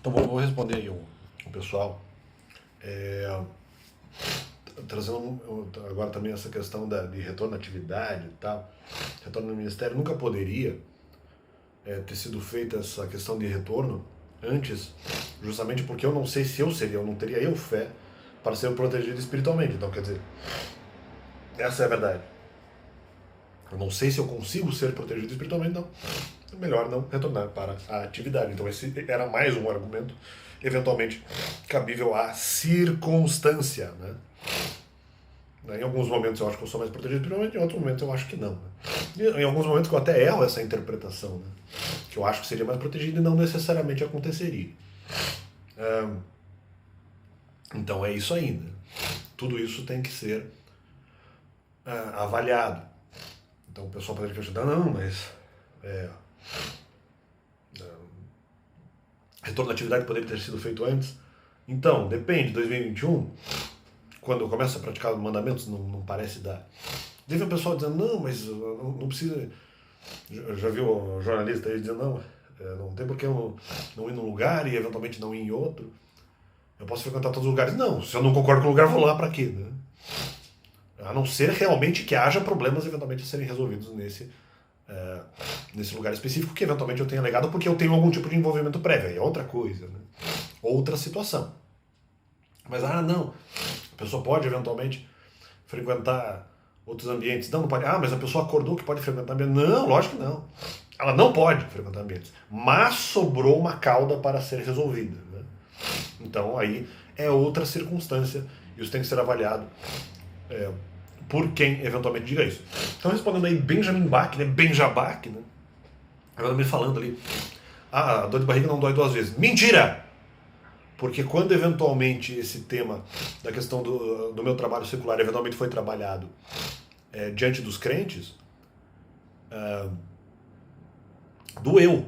Então vou responder aí o pessoal. É, trazendo agora também essa questão de retorno à atividade e tal. Retorno no Ministério nunca poderia ter sido feita essa questão de retorno antes, justamente porque eu não sei se eu não teria eu fé para ser protegido espiritualmente. Então, quer dizer, essa é a verdade. Eu não sei se eu consigo ser protegido espiritualmente, então é melhor não retornar para a atividade. Então esse era mais um argumento, eventualmente cabível à circunstância, né? Em alguns momentos eu acho que eu sou mais protegido espiritualmente, em outros momentos eu acho que não. Né? Em alguns momentos eu até erro essa interpretação, né? Que eu acho que seria mais protegido e não necessariamente aconteceria. Então é isso aí, né? Tudo isso tem que ser avaliado. Então o pessoal pode questionar, não, mas retorno à atividade poderia ter sido feito antes. Então, depende, 2021, quando eu começo a praticar os mandamentos, não parece dar. Deve o pessoal dizendo, não, mas não precisa. Já viu o jornalista aí dizendo, não tem por que eu não ir num lugar e eventualmente não ir em outro. Eu posso frequentar todos os lugares. Não, se eu não concordo com o lugar, vou lá para quê? Né? A não ser realmente que haja problemas eventualmente a serem resolvidos nesse lugar específico, que eventualmente eu tenha alegado porque eu tenho algum tipo de envolvimento prévio. Aí é outra coisa, né? Outra situação. Mas, não, a pessoa pode eventualmente frequentar outros ambientes. Não pode. Mas a pessoa acordou que pode frequentar ambientes. Não, lógico que não. Ela não pode frequentar ambientes. Mas sobrou uma cauda para ser resolvida. Né? Então aí é outra circunstância. Isso tem que ser avaliado por quem eventualmente diga isso. Então respondendo aí Benjamin Bach, né? Benjabach, né? Agora me falando ali. A dor de barriga não dói duas vezes. Mentira! Porque quando eventualmente esse tema da questão do meu trabalho secular eventualmente foi trabalhado diante dos crentes, doeu.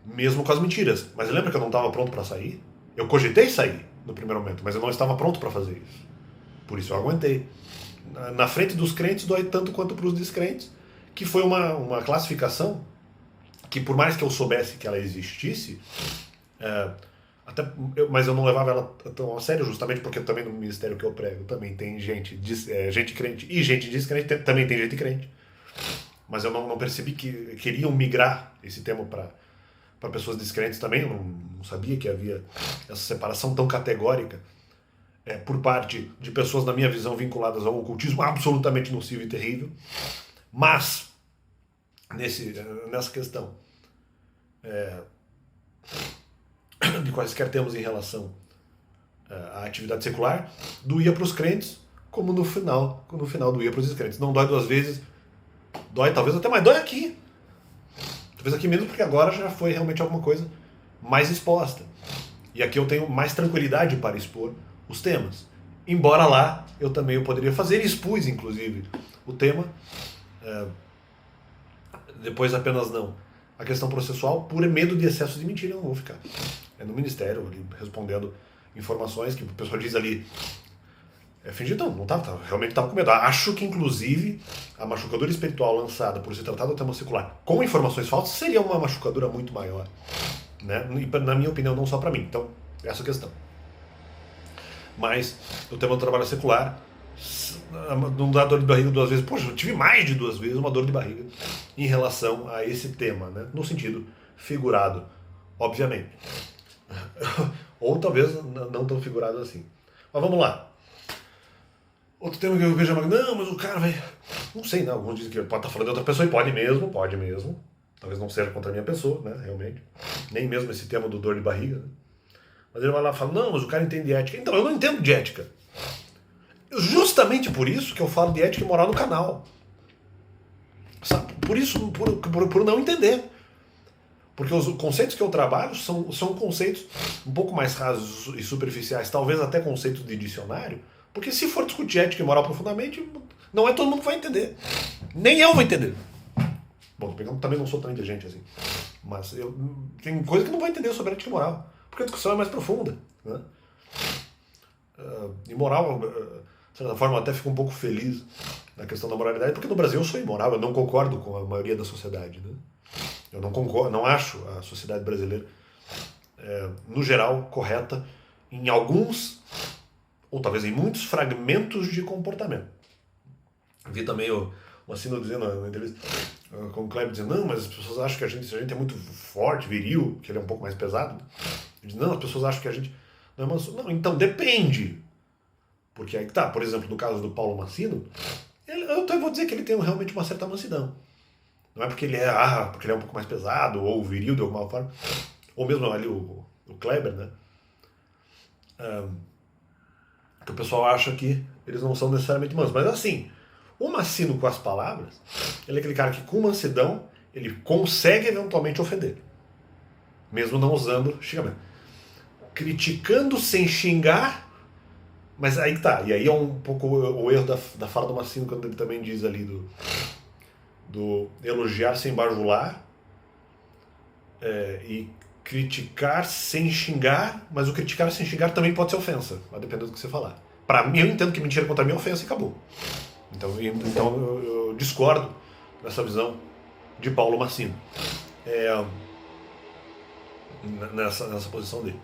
Mesmo com as mentiras. Mas lembra que eu não estava pronto para sair? Eu cogitei sair no primeiro momento, mas eu não estava pronto para fazer isso. Por isso eu aguentei. Na frente dos crentes dói tanto quanto para os descrentes, que foi uma classificação que, por mais que eu soubesse que ela existisse, mas eu não levava ela tão a sério, justamente porque também no ministério que eu prego também tem gente crente e gente descrente, também tem gente crente. Mas eu não percebi que queriam migrar esse tema para pessoas descrentes também. Eu não sabia que havia essa separação tão categórica por parte de pessoas, na minha visão, vinculadas ao ocultismo, absolutamente nocivo e terrível. Mas, nessa questão de quaisquer termos em relação à atividade secular, doía para os crentes, como no final doía para os descrentes. Não dói duas vezes, dói talvez até mais, dói aqui. Talvez aqui mesmo, porque agora já foi realmente alguma coisa mais exposta. E aqui eu tenho mais tranquilidade para expor os temas. Embora lá eu também poderia fazer, e expus inclusive o tema, depois apenas não. A questão processual, por medo de excesso de mentira, eu não vou ficar. No ministério, ali, respondendo informações que o pessoal diz ali. Fingido não estava, realmente estava com medo. Acho que, inclusive, a machucadura espiritual lançada por se tratar do tema secular com informações falsas seria uma machucadura muito maior. Né? E, na minha opinião, não só para mim. Então, essa questão. Mas o tema do trabalho secular não dá dor de barriga duas vezes. Poxa, eu tive mais de duas vezes uma dor de barriga em relação a esse tema, né? No sentido figurado, obviamente. Ou talvez não tão figurado assim. Mas vamos lá. Outro tema que eu vejo, não, mas o cara vai... Não sei, não. Alguns dizem que pode estar falando de outra pessoa e pode mesmo. Talvez não seja contra a minha pessoa, né? Realmente. Nem mesmo esse tema do dor de barriga, né? Mas ele vai lá e fala, não, mas o cara entende ética. Então, eu não entendo de ética. Justamente por isso que eu falo de ética e moral no canal. Sabe? Por isso, por não entender. Porque os conceitos que eu trabalho são conceitos um pouco mais rasos e superficiais, talvez até conceitos de dicionário, porque se for discutir ética e moral profundamente, não é todo mundo que vai entender. Nem eu vou entender. Bom, eu também não sou tão inteligente assim. Mas tem coisa que não vou entender sobre ética e moral, porque a discussão é mais profunda. Né? E moral, de certa forma, eu até fico um pouco feliz na questão da moralidade, porque no Brasil eu sou imoral, eu não concordo com a maioria da sociedade. Né? Eu não concordo, não acho a sociedade brasileira no geral, correta em alguns, ou talvez em muitos fragmentos de comportamento. Vi também o Massino dizendo na entrevista com o Kleber, dizendo, não, mas as pessoas acham que a gente é muito forte, viril, que ele é um pouco mais pesado. Ele diz, não, as pessoas acham que a gente não é manso. Não, então depende. Porque aí tá, por exemplo, no caso do Paulo Massino, eu vou dizer que ele tem realmente uma certa mansidão. Não é porque ele é um pouco mais pesado, ou viril de alguma forma, ou mesmo ali o Kleber, né? Que o pessoal acha que eles não são necessariamente mansos. Mas assim, o Massino com as palavras, ele é aquele cara que com mansidão, ele consegue eventualmente ofender. Mesmo não usando xingamento. Criticando sem xingar, mas aí tá. E aí é um pouco o erro da fala do Massino, quando ele também diz ali do elogiar sem bajular, e criticar sem xingar, mas o criticar sem xingar também pode ser ofensa, vai depender do que você falar. Pra mim, eu entendo que mentira contra mim é ofensa e acabou. Então eu discordo dessa visão de Paulo Massino. Nessa posição dele.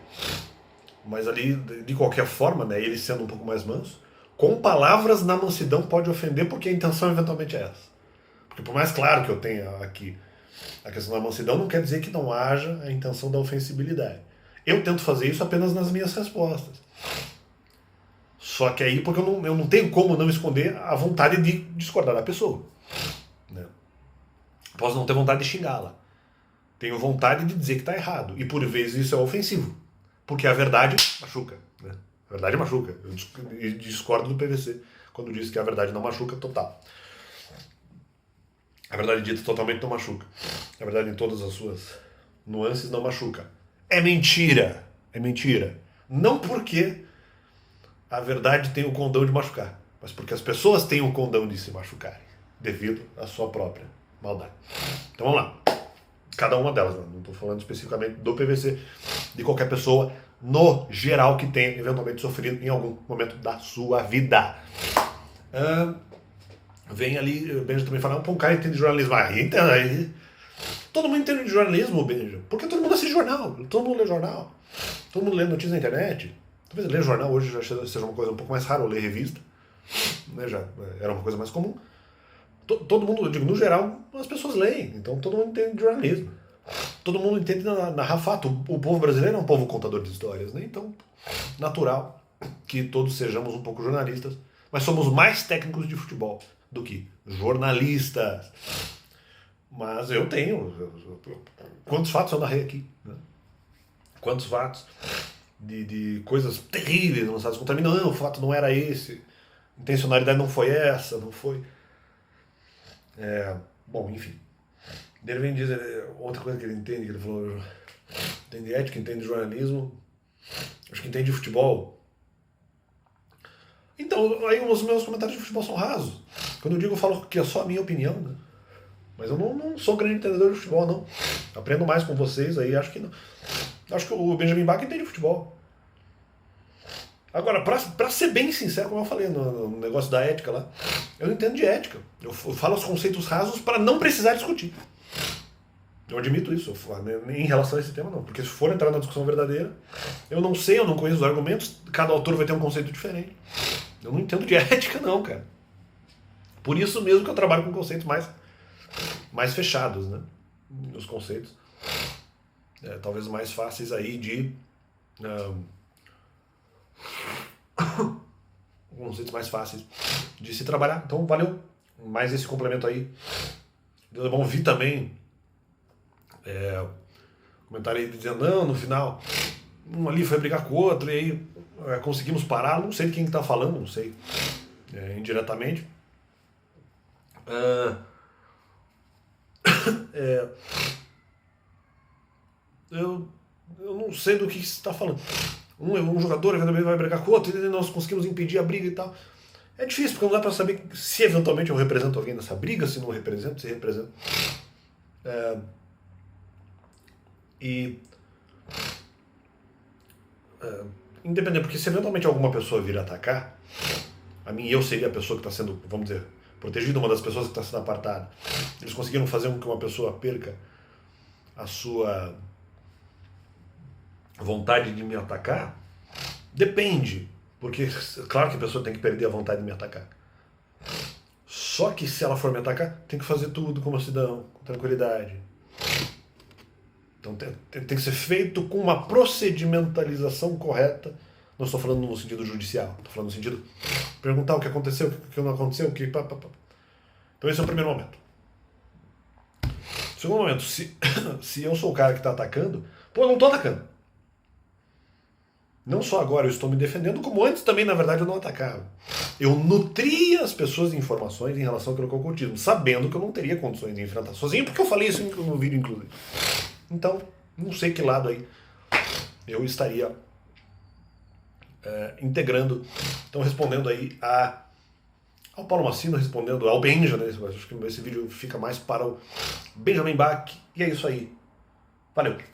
Mas ali, de qualquer forma, né, ele sendo um pouco mais manso, com palavras na mansidão pode ofender, porque a intenção eventualmente é essa. Porque por mais claro que eu tenha aqui a questão da mansidão, não quer dizer que não haja a intenção da ofensibilidade. Eu tento fazer isso apenas nas minhas respostas. Só que aí, porque eu não tenho como não esconder a vontade de discordar da pessoa. Né? Posso não ter vontade de xingá-la. Tenho vontade de dizer que está errado. E por vezes isso é ofensivo. Porque a verdade machuca. Né? A verdade machuca. Eu discordo do PVC quando diz que a verdade não machuca total. A verdade dita totalmente não machuca. A verdade em todas as suas nuances não machuca. É mentira. É mentira. Não porque a verdade tem o condão de machucar, mas porque as pessoas têm o condão de se machucarem, devido à sua própria maldade. Então vamos lá. Cada uma delas, não estou falando especificamente do PVC, de qualquer pessoa, no geral, que tenha eventualmente sofrido em algum momento da sua vida. Vem ali, o Benja também fala, um cara entende de jornalismo. Aí, todo mundo entende de jornalismo, Benja. Porque todo mundo assiste jornal, todo mundo lê jornal, todo mundo lê notícias na internet. Talvez ler jornal hoje já seja uma coisa um pouco mais rara, ou ler revista. Né, já era uma coisa mais comum. Todo mundo, eu digo, no geral, as pessoas leem. Então todo mundo entende de jornalismo. Todo mundo entende narrar fato. O povo brasileiro é um povo contador de histórias, né? Então, natural que todos sejamos um pouco jornalistas. Mas somos mais técnicos de futebol do que jornalistas. Mas eu tenho. Quantos fatos eu narrei aqui? Né? Quantos fatos de coisas terríveis lançadas contra mim? Não, o fato não era esse. A intencionalidade não foi essa, não foi. Bom, enfim. Ele vem dizer outra coisa que ele entende, que ele falou, entende ética, entende jornalismo, acho que entende futebol. Então, aí os meus comentários de futebol são rasos. Quando eu digo, eu falo que é só a minha opinião, né? Mas eu não sou um grande entendedor de futebol, não. Aprendo mais com vocês aí, acho que não. Acho que o Benjamin Bach entende futebol. Agora, pra ser bem sincero, como eu falei no negócio da ética lá, eu não entendo de ética. Eu falo os conceitos rasos para não precisar discutir. Eu admito isso, em relação a esse tema não. Porque se for entrar na discussão verdadeira, eu não sei, eu não conheço os argumentos, cada autor vai ter um conceito diferente. Eu não entendo de ética não, cara. Por isso mesmo que eu trabalho com conceitos mais fechados, né? Os conceitos talvez mais fáceis aí de... conceitos mais fáceis de se trabalhar. Então, valeu. Mais esse complemento aí. Deus é bom. Vi também comentário aí dizendo, não, no final, um ali foi brigar com o outro, e aí conseguimos parar. Não sei de quem que tá falando, não sei. Indiretamente. Eu não sei do que você está falando. Um jogador eventualmente vai brigar com o outro e nós conseguimos impedir a briga e tal. É difícil, porque não dá pra saber se eventualmente eu represento alguém nessa briga, se não represento, se represento. Independente, porque se eventualmente alguma pessoa vir atacar, a mim eu seria a pessoa que está sendo, vamos dizer, protegida, uma das pessoas que está sendo apartada. Eles conseguiram fazer com que uma pessoa perca a sua vontade de me atacar, depende. Porque, claro que a pessoa tem que perder a vontade de me atacar. Só que se ela for me atacar, tem que fazer tudo com mansidão, com tranquilidade. Então tem que ser feito com uma procedimentalização correta. Não estou falando no sentido judicial, estou falando no sentido perguntar o que aconteceu, o que não aconteceu, o que... Pá, pá, pá. Então esse é o primeiro momento. Segundo momento, se eu sou o cara que está atacando, pô, eu não estou atacando. Não só agora eu estou me defendendo, como antes também, na verdade, eu não atacava. Eu nutria as pessoas de informações em relação ao ocultismo, sabendo que eu não teria condições de enfrentar sozinho, porque eu falei isso no vídeo, inclusive. Então, não sei que lado aí eu estaria integrando. Então, respondendo aí ao Paulo Massino, respondendo ao Benjamin, acho que esse vídeo fica mais para o Benjamin Bach, e é isso aí. Valeu!